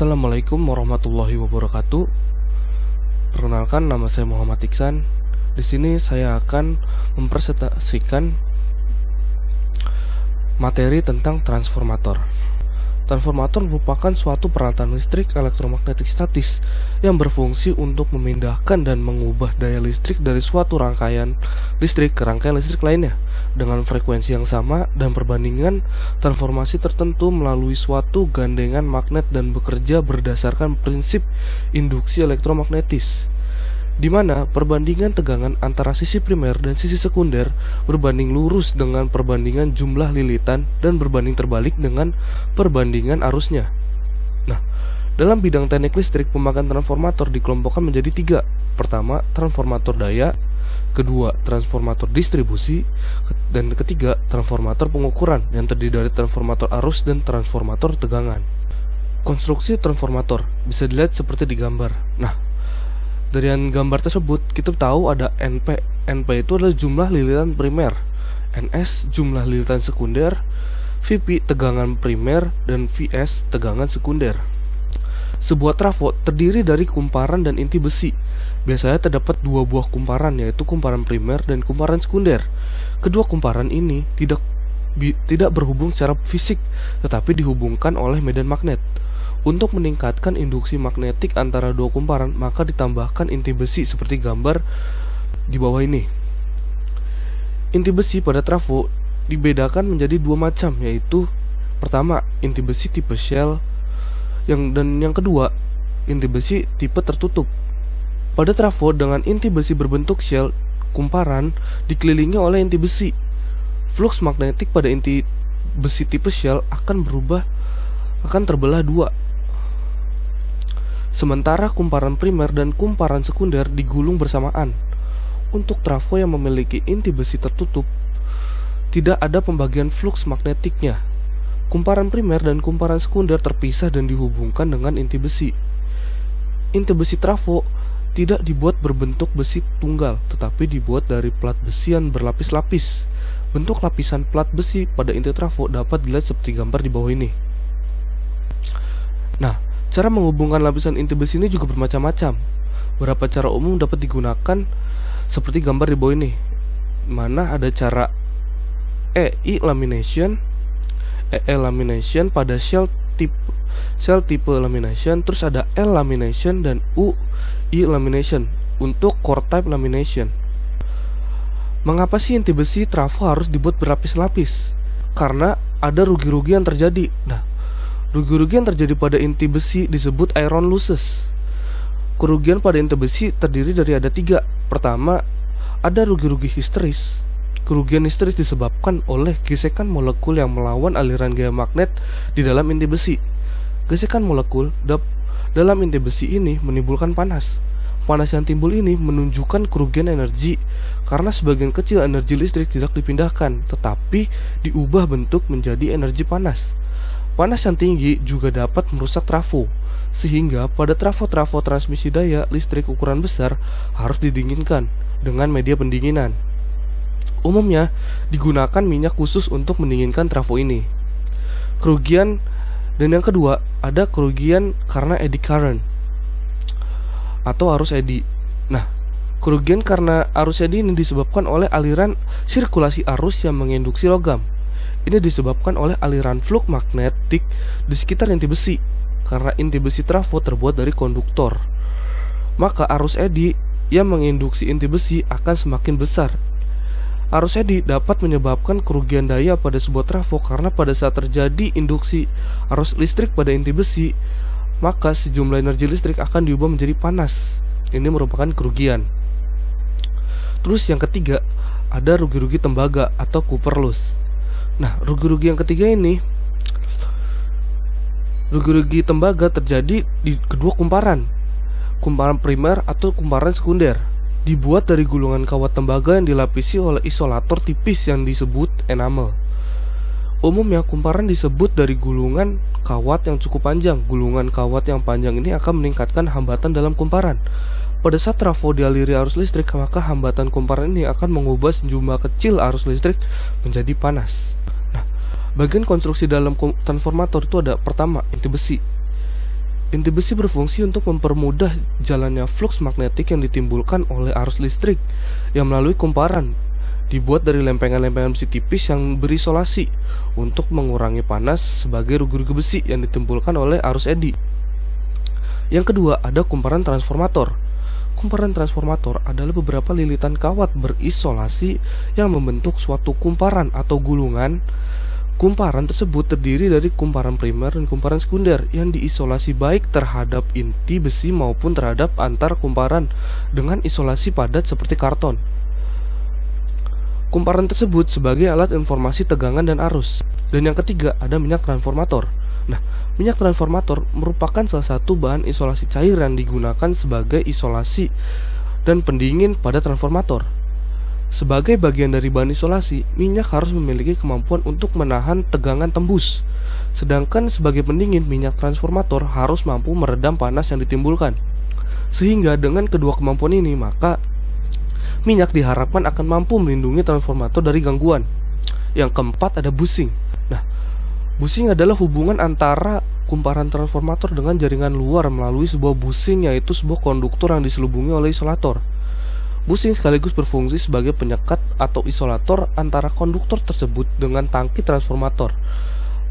Assalamualaikum warahmatullahi wabarakatuh. Perkenalkan, nama saya Muhammad Iksan. Di sini saya akan mempresentasikan materi tentang transformator. Transformator merupakan suatu peralatan listrik elektromagnetik statis yang berfungsi untuk memindahkan dan mengubah daya listrik dari suatu rangkaian listrik ke rangkaian listrik lainnya dengan frekuensi yang sama dan perbandingan transformasi tertentu melalui suatu gandengan magnet dan bekerja berdasarkan prinsip induksi elektromagnetis, di mana perbandingan tegangan antara sisi primer dan sisi sekunder berbanding lurus dengan perbandingan jumlah lilitan dan berbanding terbalik dengan perbandingan arusnya. Nah, dalam bidang teknik listrik, pemakaian transformator dikelompokkan menjadi tiga. Pertama, transformator daya. Kedua, transformator distribusi. Dan ketiga, transformator pengukuran yang terdiri dari transformator arus dan transformator tegangan. Konstruksi transformator bisa dilihat seperti di gambar. Nah, dari gambar tersebut kita tahu ada NP. NP itu adalah jumlah lilitan primer, NS jumlah lilitan sekunder, VP tegangan primer, dan VS tegangan sekunder. Sebuah trafo terdiri dari kumparan dan inti besi. Biasanya terdapat dua buah kumparan, yaitu kumparan primer dan kumparan sekunder. Kedua kumparan ini tidak berhubung secara fisik, tetapi dihubungkan oleh medan magnet. Untuk meningkatkan induksi magnetik antara dua kumparan, maka ditambahkan inti besi seperti gambar di bawah ini. Inti besi pada trafo dibedakan menjadi dua macam, yaitu pertama, inti besi tipe shell, dan yang kedua, inti besi tipe tertutup. Pada trafo dengan inti besi berbentuk shell, kumparan dikelilingi oleh inti besi. Flux magnetik pada inti besi tipe shell akan terbelah dua. Sementara kumparan primer dan kumparan sekunder digulung bersamaan. Untuk trafo yang memiliki inti besi tertutup, tidak ada pembagian flux magnetiknya. Kumparan primer dan kumparan sekunder terpisah dan dihubungkan dengan inti besi. Inti besi trafo tidak dibuat berbentuk besi tunggal, tetapi dibuat dari plat besi yang berlapis-lapis. Bentuk lapisan plat besi pada inti trafo dapat dilihat seperti gambar di bawah ini. Nah, cara menghubungkan lapisan inti besi ini juga bermacam-macam. Beberapa cara umum dapat digunakan seperti gambar di bawah ini, mana ada cara EI lamination, EE lamination pada shell type lamination, terus ada L lamination dan UI lamination untuk core type lamination. Mengapa sih inti besi trafo harus dibuat berlapis-lapis? Karena ada rugi-rugi yang terjadi. Nah, rugi-rugi yang terjadi pada inti besi disebut iron losses. Kerugian pada inti besi terdiri dari ada tiga. Pertama, ada rugi-rugi histeris. Kerugian histeris disebabkan oleh gesekan molekul yang melawan aliran gaya magnet di dalam inti besi. Gesekan molekul dalam inti besi ini menimbulkan panas. Panas yang timbul ini menunjukkan kerugian energi karena sebagian kecil energi listrik tidak dipindahkan, tetapi diubah bentuk menjadi energi panas. Panas yang tinggi juga dapat merusak trafo, sehingga pada trafo-trafo transmisi daya listrik ukuran besar harus didinginkan dengan media pendinginan. Umumnya digunakan minyak khusus untuk mendinginkan trafo ini. Kerugian dan yang kedua, ada kerugian karena eddy current atau arus eddy. Nah, kerugian karena arus eddy ini disebabkan oleh aliran sirkulasi arus yang menginduksi logam. Ini disebabkan oleh aliran flux magnetik di sekitar inti besi. Karena inti besi trafo terbuat dari konduktor, maka arus eddy yang menginduksi inti besi akan semakin besar. Arus eddy dapat menyebabkan kerugian daya pada sebuah trafo karena pada saat terjadi induksi arus listrik pada inti besi, maka sejumlah energi listrik akan diubah menjadi panas. Ini merupakan kerugian. Terus yang ketiga, ada rugi-rugi tembaga atau copper loss. Nah, rugi-rugi yang ketiga ini, rugi-rugi tembaga terjadi di kedua kumparan primer atau kumparan sekunder. Dibuat dari gulungan kawat tembaga yang dilapisi oleh isolator tipis yang disebut enamel. Umumnya kumparan disebut dari gulungan kawat yang cukup panjang. Gulungan kawat yang panjang ini akan meningkatkan hambatan dalam kumparan. Pada saat trafo dialiri arus listrik, maka hambatan kumparan ini akan mengubah sejumlah kecil arus listrik menjadi panas. Nah, bagian konstruksi dalam transformator itu ada pertama, inti besi. Inti besi berfungsi untuk mempermudah jalannya flux magnetik yang ditimbulkan oleh arus listrik yang melalui kumparan. Dibuat dari lempengan-lempengan besi tipis yang berisolasi untuk mengurangi panas sebagai rugu-rugu besi yang ditimbulkan oleh arus eddy. Yang kedua, ada kumparan transformator. Kumparan transformator adalah beberapa lilitan kawat berisolasi yang membentuk suatu kumparan atau gulungan. Kumparan tersebut terdiri dari kumparan primer dan kumparan sekunder yang diisolasi baik terhadap inti besi maupun terhadap antar kumparan dengan isolasi padat seperti karton. Kumparan tersebut sebagai alat informasi tegangan dan arus. Dan yang ketiga, ada minyak transformator. Nah, minyak transformator merupakan salah satu bahan isolasi cair yang digunakan sebagai isolasi dan pendingin pada transformator. Sebagai bagian dari bahan isolasi, minyak harus memiliki kemampuan untuk menahan tegangan tembus. Sedangkan sebagai pendingin, minyak transformator harus mampu meredam panas yang ditimbulkan. Sehingga dengan kedua kemampuan ini, maka minyak diharapkan akan mampu melindungi transformator dari gangguan. Yang keempat, ada bushing. Nah, bushing adalah hubungan antara kumparan transformator dengan jaringan luar melalui sebuah bushing, yaitu sebuah konduktor yang diselubungi oleh isolator. Bushing sekaligus berfungsi sebagai penyekat atau isolator antara konduktor tersebut dengan tangki transformator.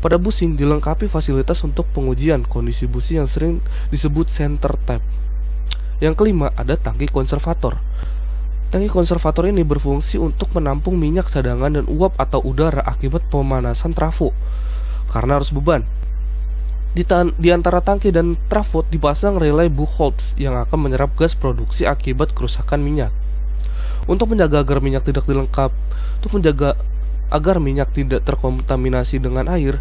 Pada bushing dilengkapi fasilitas untuk pengujian kondisi bushing yang sering disebut center tap. Yang kelima, ada tangki konservator. Tangki konservator ini berfungsi untuk menampung minyak cadangan dan uap atau udara akibat pemanasan trafo karena arus beban. Di antara tangki dan trafo dipasang relay Buchholz yang akan menyerap gas produksi akibat kerusakan minyak. Untuk menjaga agar minyak tidak terkontaminasi dengan air,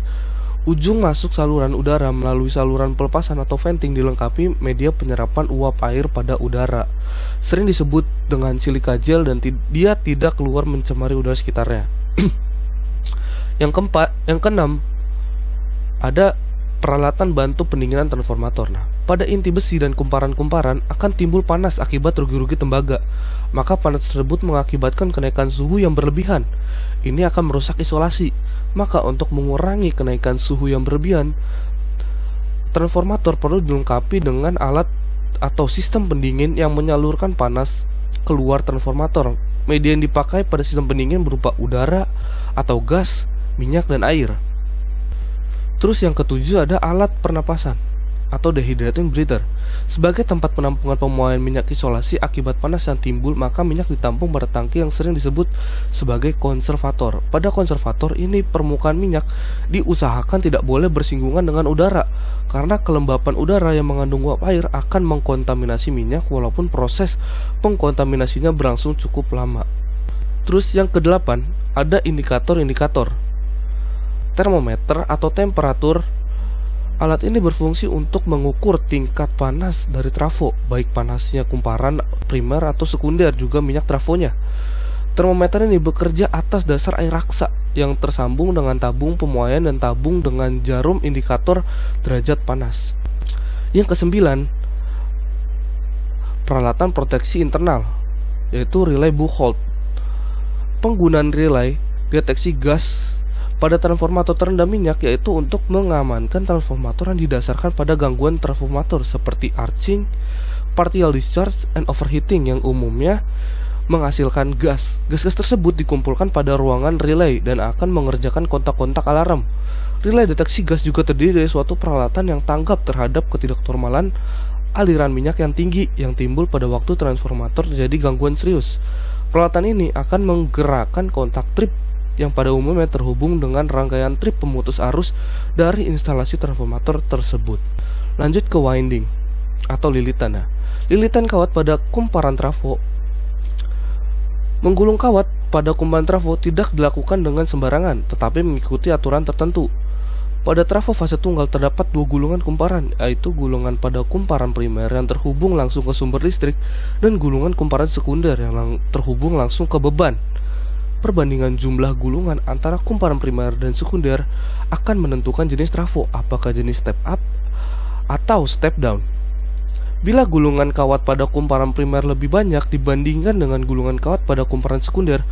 ujung masuk saluran udara melalui saluran pelepasan atau venting dilengkapi media penyerapan uap air pada udara. Sering disebut dengan silika gel dan dia tidak keluar mencemari udara sekitarnya. Yang keenam, ada peralatan bantu pendinginan transformator. Nah, pada inti besi dan kumparan-kumparan akan timbul panas akibat rugi-rugi tembaga. Maka panas tersebut mengakibatkan kenaikan suhu yang berlebihan. Ini akan merusak isolasi. Maka untuk mengurangi kenaikan suhu yang berlebihan, transformator perlu dilengkapi dengan alat atau sistem pendingin yang menyalurkan panas keluar transformator. Media yang dipakai pada sistem pendingin berupa udara atau gas, minyak, dan air. Terus yang ketujuh, ada alat pernapasan atau dehydrating breather. Sebagai tempat penampungan pemuaian minyak isolasi akibat panas yang timbul, maka minyak ditampung pada tangki yang sering disebut sebagai konservator. Pada konservator ini permukaan minyak diusahakan tidak boleh bersinggungan dengan udara, karena kelembapan udara yang mengandung uap air akan mengkontaminasi minyak walaupun proses pengkontaminasinya berlangsung cukup lama. Terus yang kedelapan, ada indikator-indikator. Termometer atau temperatur. Alat ini berfungsi untuk mengukur tingkat panas dari trafo, baik panasnya kumparan primer atau sekunder, juga minyak trafonya. Termometer ini bekerja atas dasar air raksa yang tersambung dengan tabung pemuaian dan tabung dengan jarum indikator derajat panas. Yang kesembilan, peralatan proteksi internal, yaitu relay Buchholz. Penggunaan relay deteksi gas pada transformator terendam minyak yaitu untuk mengamankan transformator yang didasarkan pada gangguan transformator seperti arcing, partial discharge, and overheating yang umumnya menghasilkan gas. Gas-gas tersebut dikumpulkan pada ruangan relay dan akan mengerjakan kontak-kontak alarm. Relay deteksi gas juga terdiri dari suatu peralatan yang tanggap terhadap ketidaknormalan aliran minyak yang tinggi yang timbul pada waktu transformator terjadi gangguan serius. Peralatan ini akan menggerakkan kontak trip yang pada umumnya terhubung dengan rangkaian trip pemutus arus dari instalasi transformator tersebut. Lanjut ke winding atau lilitan. Nah, lilitan kawat pada kumparan trafo. Menggulung kawat pada kumparan trafo tidak dilakukan dengan sembarangan, tetapi mengikuti aturan tertentu. Pada trafo fase tunggal terdapat dua gulungan kumparan, yaitu gulungan pada kumparan primer yang terhubung langsung ke sumber listrik dan gulungan kumparan sekunder yang terhubung langsung ke beban. Perbandingan jumlah gulungan antara kumparan primer dan sekunder akan menentukan jenis trafo, apakah jenis step up atau step down. Bila gulungan kawat pada kumparan primer lebih banyak dibandingkan dengan gulungan kawat pada kumparan sekunder,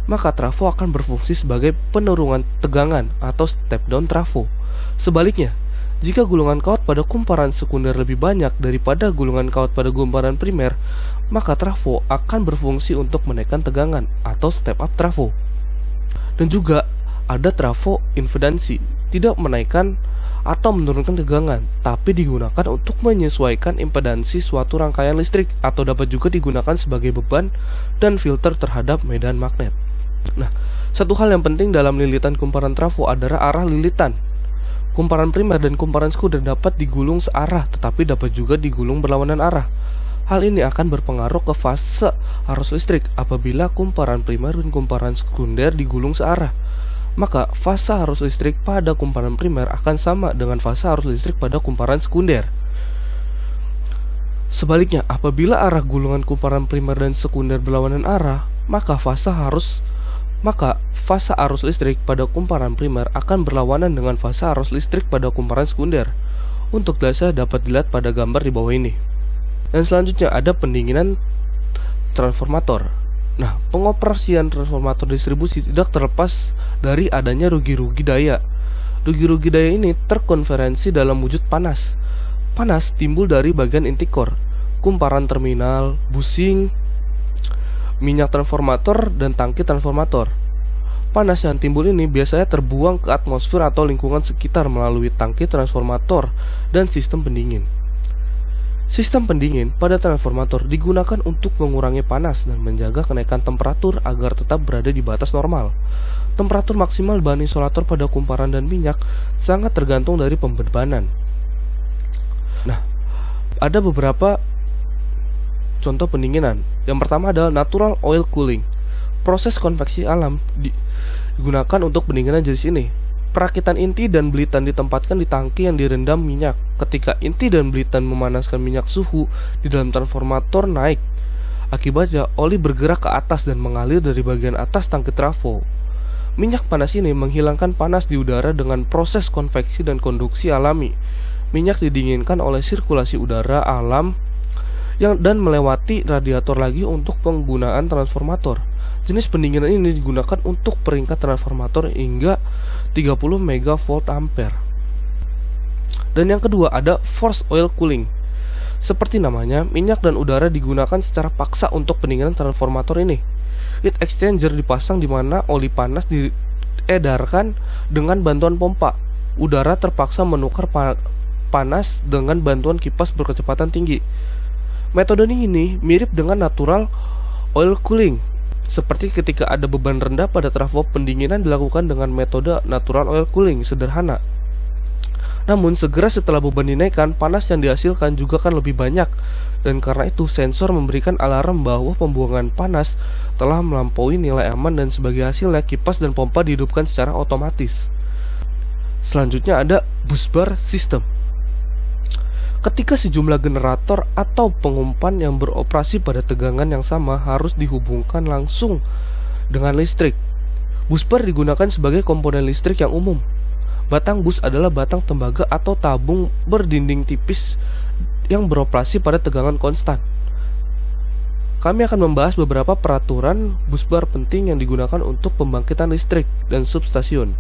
maka trafo akan berfungsi sebagai penurunan tegangan atau step down trafo. Sebaliknya, Jika gulungan kawat pada kumparan sekunder lebih banyak daripada gulungan kawat pada kumparan primer, maka trafo akan berfungsi untuk menaikkan tegangan atau step up trafo. Dan juga ada trafo impedansi, tidak menaikkan atau menurunkan tegangan, tapi digunakan untuk menyesuaikan impedansi suatu rangkaian listrik, atau dapat juga digunakan sebagai beban dan filter terhadap medan magnet. Nah, satu hal yang penting dalam lilitan kumparan trafo adalah arah lilitan. Kumparan primer dan kumparan sekunder dapat digulung searah, tetapi dapat juga digulung berlawanan arah. Hal ini akan berpengaruh ke fase arus listrik. Apabila kumparan primer dan kumparan sekunder digulung searah, maka fase arus listrik pada kumparan primer akan sama dengan fase arus listrik pada kumparan sekunder. Sebaliknya, apabila arah gulungan kumparan primer dan sekunder berlawanan arah, maka fase arus listrik pada kumparan primer akan berlawanan dengan fase arus listrik pada kumparan sekunder. Untuk dasar dapat dilihat pada gambar di bawah ini. Dan selanjutnya ada pendinginan transformator. Nah, pengoperasian transformator distribusi tidak terlepas dari adanya rugi-rugi daya. Rugi-rugi daya ini terkonferensi dalam wujud panas. Panas timbul dari bagian inti core, kumparan terminal, bushing, minyak transformator, dan tangki transformator. Panas yang timbul ini biasanya terbuang ke atmosfer atau lingkungan sekitar melalui tangki transformator dan sistem pendingin. Sistem pendingin pada transformator digunakan untuk mengurangi panas dan menjaga kenaikan temperatur agar tetap berada di batas normal. Temperatur maksimal bahan isolator pada kumparan dan minyak sangat tergantung dari pembebanan. Nah, ada beberapa contoh pendinginan. Yang pertama adalah natural oil cooling. Proses konveksi alam digunakan untuk pendinginan jenis ini. Perakitan inti dan belitan ditempatkan di tangki yang direndam minyak. Ketika inti dan belitan memanaskan minyak, suhu di dalam transformator naik. Akibatnya, oli bergerak ke atas dan mengalir dari bagian atas tangki trafo. Minyak panas ini menghilangkan panas di udara dengan proses konveksi dan konduksi alami. Minyak didinginkan oleh sirkulasi udara alam dan melewati radiator lagi untuk penggunaan transformator. Jenis pendinginan ini digunakan untuk peringkat transformator hingga 30 MV ampere. Dan yang kedua ada forced oil cooling. Seperti namanya, minyak dan udara digunakan secara paksa untuk pendinginan transformator ini. Heat exchanger dipasang di mana oli panas diedarkan dengan bantuan pompa. Udara terpaksa menukar panas dengan bantuan kipas berkecepatan tinggi. Metode ini mirip dengan natural oil cooling. Seperti ketika ada beban rendah pada trafo, pendinginan dilakukan dengan metode natural oil cooling sederhana. Namun segera setelah beban dinaikkan, panas yang dihasilkan juga kan lebih banyak. Dan karena itu sensor memberikan alarm bahwa pembuangan panas telah melampaui nilai aman, dan sebagai hasilnya kipas dan pompa dihidupkan secara otomatis. Selanjutnya ada busbar system. Ketika sejumlah generator atau pengumpan yang beroperasi pada tegangan yang sama harus dihubungkan langsung dengan listrik. Busbar digunakan sebagai komponen listrik yang umum. Batang bus adalah batang tembaga atau tabung berdinding tipis yang beroperasi pada tegangan konstan. Kami akan membahas beberapa peraturan busbar penting yang digunakan untuk pembangkitan listrik dan substasiun.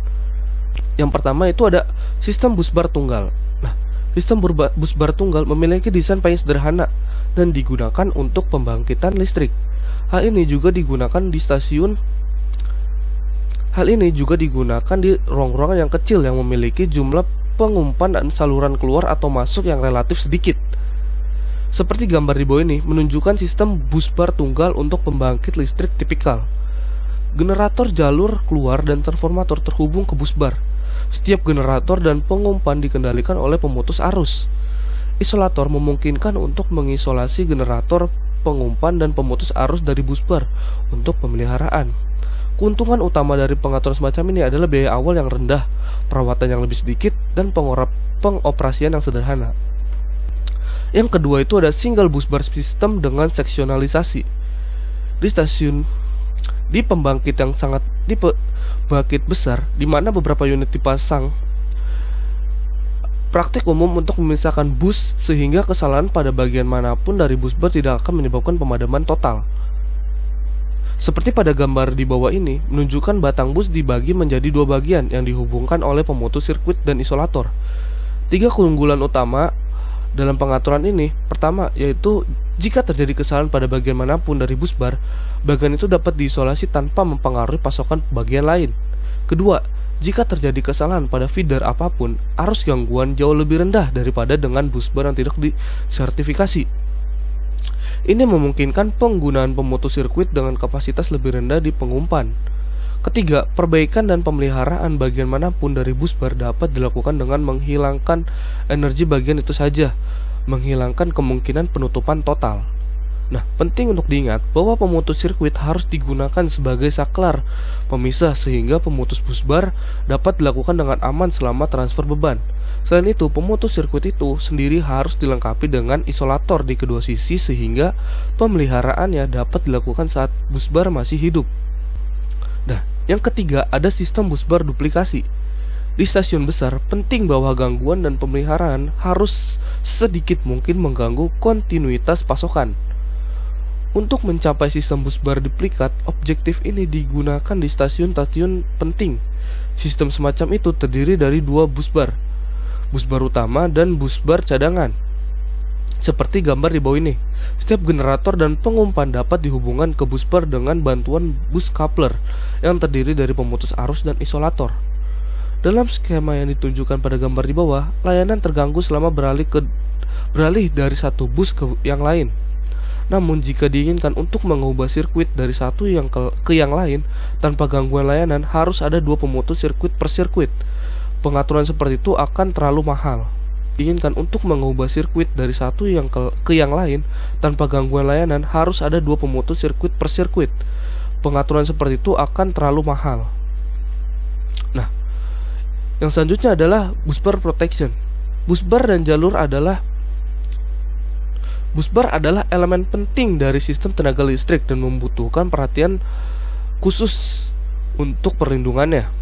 Yang pertama itu ada sistem busbar tunggal. Sistem busbar tunggal memiliki desain paling sederhana dan digunakan untuk pembangkitan listrik. Hal ini juga digunakan di ruang-ruangan yang kecil yang memiliki jumlah pengumpan dan saluran keluar atau masuk yang relatif sedikit. Seperti gambar di bawah ini menunjukkan sistem busbar tunggal untuk pembangkit listrik tipikal. Generator, jalur keluar, dan transformator terhubung ke busbar. Setiap generator dan pengumpan dikendalikan oleh pemutus arus. Isolator memungkinkan untuk mengisolasi generator, pengumpan, dan pemutus arus dari busbar untuk pemeliharaan. Keuntungan utama dari pengaturan semacam ini adalah biaya awal yang rendah, perawatan yang lebih sedikit, dan pengoperasian yang sederhana. Yang kedua itu ada single busbar system dengan seksionalisasi. Di pembangkit besar, di mana beberapa unit dipasang, praktik umum untuk memisahkan bus sehingga kesalahan pada bagian manapun dari busbar tidak akan menyebabkan pemadaman total. Seperti pada gambar di bawah ini, menunjukkan batang bus dibagi menjadi dua bagian yang dihubungkan oleh pemutus sirkuit dan isolator. Tiga keunggulan utama dalam pengaturan ini, pertama yaitu jika terjadi kesalahan pada bagian manapun dari bus bar, bagian itu dapat diisolasi tanpa mempengaruhi pasokan bagian lain. Kedua, jika terjadi kesalahan pada feeder apapun, arus gangguan jauh lebih rendah daripada dengan bus bar yang tidak disertifikasi. Ini memungkinkan penggunaan pemutus sirkuit dengan kapasitas lebih rendah di pengumpan. Ketiga, perbaikan dan pemeliharaan bagian manapun dari bus bar dapat dilakukan dengan menghilangkan energi bagian itu saja, menghilangkan kemungkinan penutupan total. Nah, penting untuk diingat bahwa pemutus sirkuit harus digunakan sebagai saklar pemisah sehingga pemutus bus bar dapat dilakukan dengan aman selama transfer beban. Selain itu, pemutus sirkuit itu sendiri harus dilengkapi dengan isolator di kedua sisi sehingga pemeliharaannya dapat dilakukan saat bus bar masih hidup. Nah, yang ketiga ada sistem bus bar duplikasi. Di stasiun besar, penting bahwa gangguan dan pemeliharaan harus sedikit mungkin mengganggu kontinuitas pasokan. Untuk mencapai sistem bus bar duplikat, objektif ini digunakan di stasiun-stasiun penting. Sistem semacam itu terdiri dari dua bus bar utama dan bus bar cadangan. Seperti gambar di bawah ini, setiap generator dan pengumpan dapat dihubungkan ke bus bar dengan bantuan bus coupler yang terdiri dari pemutus arus dan isolator. Dalam skema yang ditunjukkan pada gambar di bawah, layanan terganggu selama beralih dari satu bus ke yang lain. Namun jika diinginkan untuk mengubah sirkuit dari satu ke yang lain tanpa gangguan layanan, harus ada dua pemutus sirkuit per sirkuit. Pengaturan seperti itu akan terlalu mahal. Diinginkan untuk mengubah sirkuit dari satu ke yang lain tanpa gangguan layanan, harus ada dua pemutus sirkuit per sirkuit. Pengaturan seperti itu akan terlalu mahal. Nah, yang selanjutnya adalah bus bar protection. Bus bar adalah elemen penting dari sistem tenaga listrik dan membutuhkan perhatian khusus untuk perlindungannya.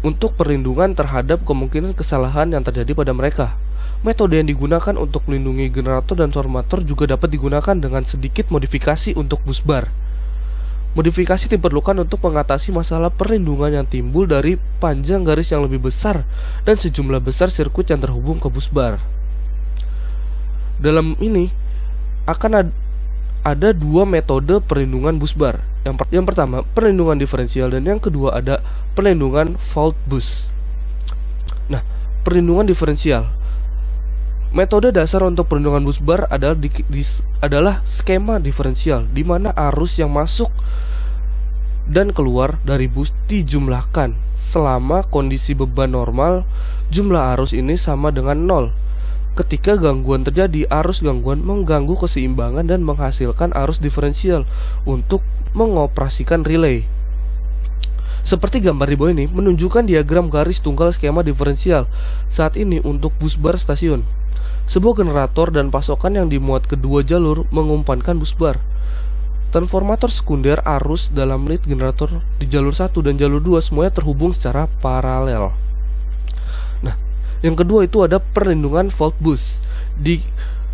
Untuk perlindungan terhadap kemungkinan kesalahan yang terjadi pada mereka. Metode yang digunakan untuk melindungi generator dan transformator juga dapat digunakan dengan sedikit modifikasi untuk bus bar. Modifikasi diperlukan untuk mengatasi masalah perlindungan yang timbul dari panjang garis yang lebih besar dan sejumlah besar sirkuit yang terhubung ke bus bar. Dalam ini akan ada dua metode perlindungan bus bar. Yang pertama, perlindungan diferensial, dan yang kedua ada perlindungan fault bus. Nah, perlindungan diferensial. Metode dasar untuk perlindungan bus bar adalah skema diferensial, di mana arus yang masuk dan keluar dari bus dijumlahkan. Selama kondisi beban normal, jumlah arus ini sama dengan 0. Ketika gangguan terjadi, arus gangguan mengganggu keseimbangan dan menghasilkan arus diferensial untuk mengoperasikan relay. Seperti gambar di bawah ini menunjukkan diagram garis tunggal skema diferensial saat ini untuk bus bar stasiun. Sebuah generator dan pasokan yang dimuat kedua jalur mengumpankan bus bar. Transformator sekunder arus dalam lead generator di jalur 1 dan jalur 2 semuanya terhubung secara paralel. Nah, yang kedua itu ada perlindungan fault bus.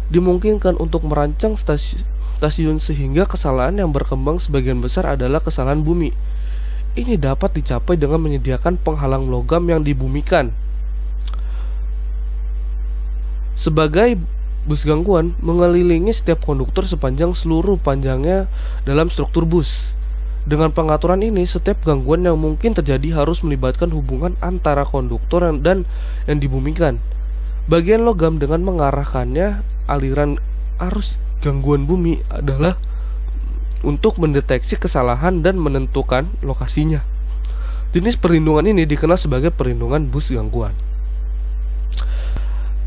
Dimungkinkan untuk merancang stasiun sehingga kesalahan yang berkembang sebagian besar adalah kesalahan bumi. Ini dapat dicapai dengan menyediakan penghalang logam yang dibumikan. Sebagai bus gangguan mengelilingi setiap konduktor sepanjang seluruh panjangnya dalam struktur bus. Dengan pengaturan ini, setiap gangguan yang mungkin terjadi harus melibatkan hubungan antara konduktor dan yang dibumikan. Bagian logam dengan mengarahkannya aliran arus gangguan bumi adalah untuk mendeteksi kesalahan dan menentukan lokasinya. Jenis perlindungan ini dikenal sebagai perlindungan bus gangguan.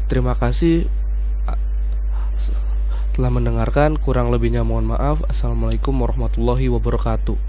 Terima kasih telah mendengarkan, kurang lebihnya mohon maaf. Assalamualaikum warahmatullahi wabarakatuh.